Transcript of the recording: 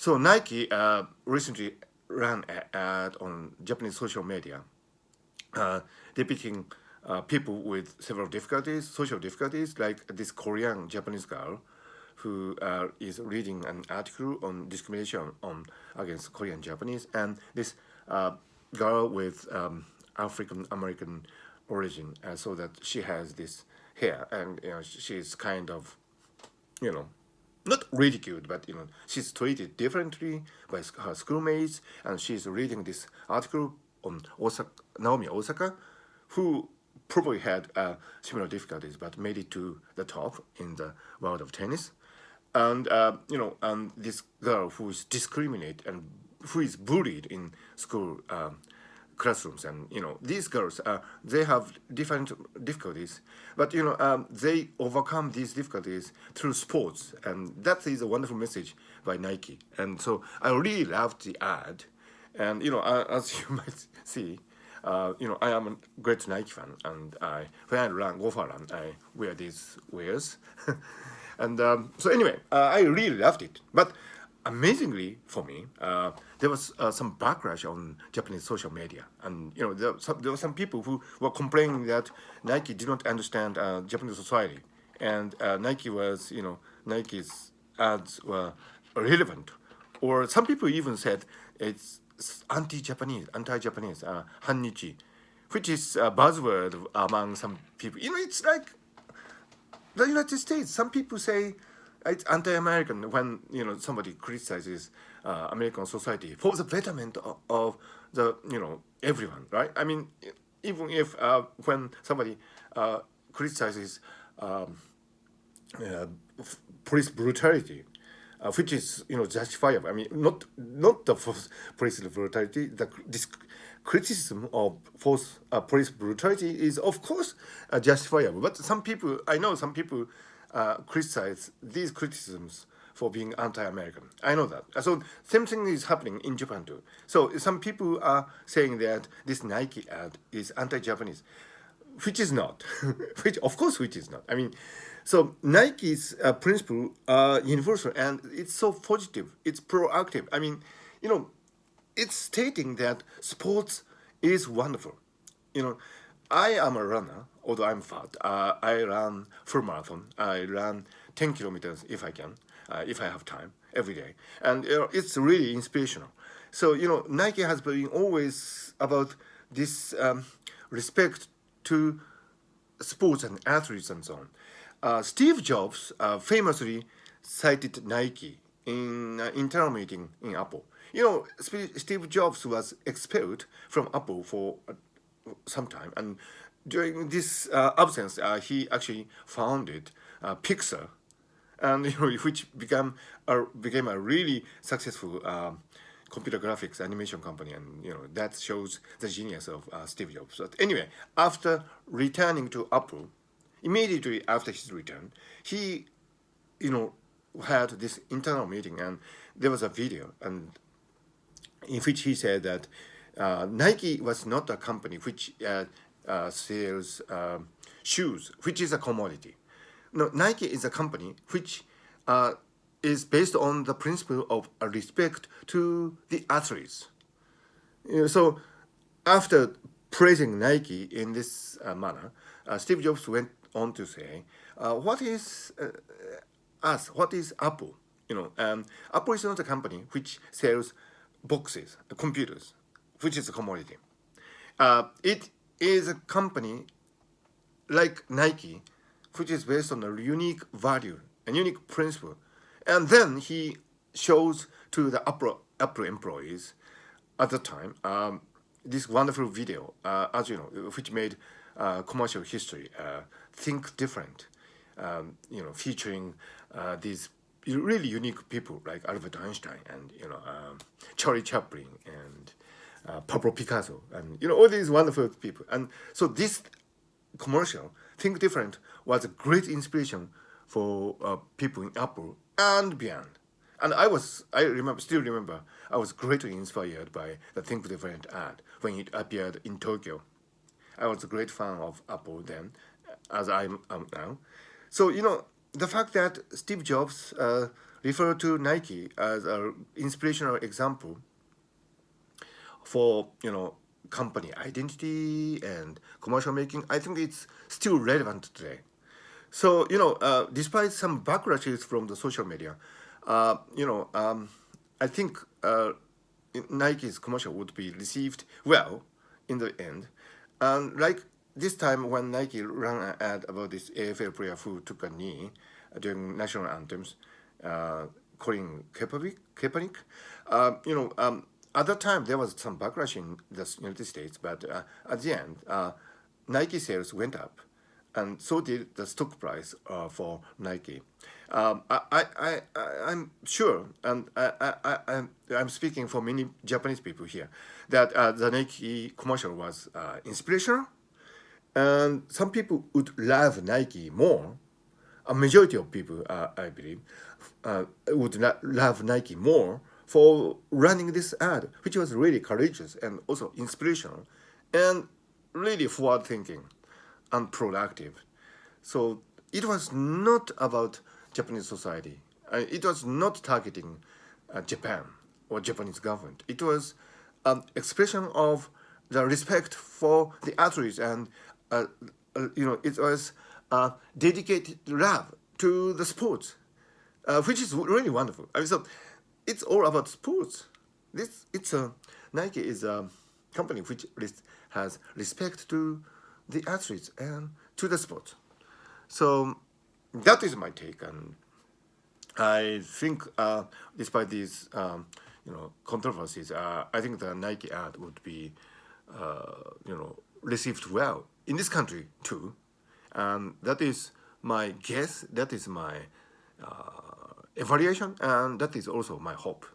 So Nike recently ran an ad on Japanese social media, depicting people with several difficulties, social difficulties, like this Korean Japanese girl who is reading an article on discrimination on against Korean Japanese, and this girl with African American origin, so that she has this hair, and she's kind of you know, not ridiculed, but she's treated differently by her schoolmates, and she's reading this article on Naomi Osaka, who probably had similar difficulties but made it to the top in the world of tennis, and and this girl who is discriminated and who is bullied in school. Classrooms, and these girls they have different difficulties, but they overcome these difficulties through sports, and that is a wonderful message by Nike. And so I really loved the ad, and as you might see, I am a great Nike fan, and when I go for a run, I wear these wears. And so anyway, I really loved it. But amazingly for me, there was some backlash on Japanese social media, and there were some people who were complaining that Nike did not understand Japanese society, and Nike's ads were irrelevant, or some people even said it's anti-Japanese, Hannichi, which is a buzzword among some people. It's like the United States. Some people say it's anti-American when somebody criticizes American society for the betterment of the everyone, right? I mean, even if when somebody criticizes uh, police brutality, which is justifiable. I mean, not the force police brutality. This criticism of force police brutality is of course justifiable. But I know some people criticize these criticisms for being anti-American. I know that. So same thing is happening in Japan too. So some people are saying that this Nike ad is anti-Japanese, which is not. Which is not. I mean, so Nike's principle are universal, and it's so positive. It's proactive. I mean, you know, it's stating that sports is wonderful. You know, I am a runner, although I'm fat. I run full marathon. I run 10 kilometers if I can, if I have time, every day. And it's really inspirational. So, Nike has been always about this respect to sports and athletes and so on. Steve Jobs famously cited Nike in an internal meeting in Apple. Steve Jobs was expelled from Apple for some time, and during this absence, he actually founded Pixar, and which became a really successful computer graphics animation company, and that shows the genius of Steve Jobs. But anyway, after returning to Apple, immediately after his return, he you know had this internal meeting, and there was a video, and in which he said that Nike was not a company which sells shoes, which is a commodity. No, Nike is a company which is based on the principle of respect to the athletes. So after praising Nike in this manner, Steve Jobs went on to say, "What is us? What is Apple? Apple is not a company which sells boxes, computers, which is a commodity. It is a company like Nike, which is based on a unique value, a unique principle." And then he shows to the Apple employees at the time this wonderful video, as you know, which made commercial history. Think different, featuring these really unique people like Albert Einstein and Charlie Chaplin and Pablo Picasso and all these wonderful people. And so this commercial, Think Different, was a great inspiration for people in Apple and beyond. And still remember, I was greatly inspired by the Think Different ad when it appeared in Tokyo. I was a great fan of Apple then, as I am now. So, the fact that Steve Jobs refer to Nike as an inspirational example for company identity and commercial making. I think it's still relevant today. So despite some backlashes from the social media, I think Nike's commercial would be received well in the end. And like this time when Nike ran an ad about this AFL player who took a knee during national anthems, calling Kaepernick, at that time there was some backlash in the United States, but at the end, Nike sales went up, and so did the stock price for Nike. I'm sure, and I'm speaking for many Japanese people here, that the Nike commercial was inspirational, and some people would love Nike more. A majority of people, I believe, would love Nike more for running this ad, which was really courageous and also inspirational, and really forward-thinking and proactive. So it was not about Japanese society. It was not targeting Japan or Japanese government. It was an expression of the respect for the athletes, and it was dedicated love to the sports, which is really wonderful. I mean, so it's all about sports. Nike is a company which has respect to the athletes and to the sport. So that is my take, and I think despite these controversies, I think the Nike ad would be received well in this country too, and that is my guess. That is my evaluation, and that is also my hope.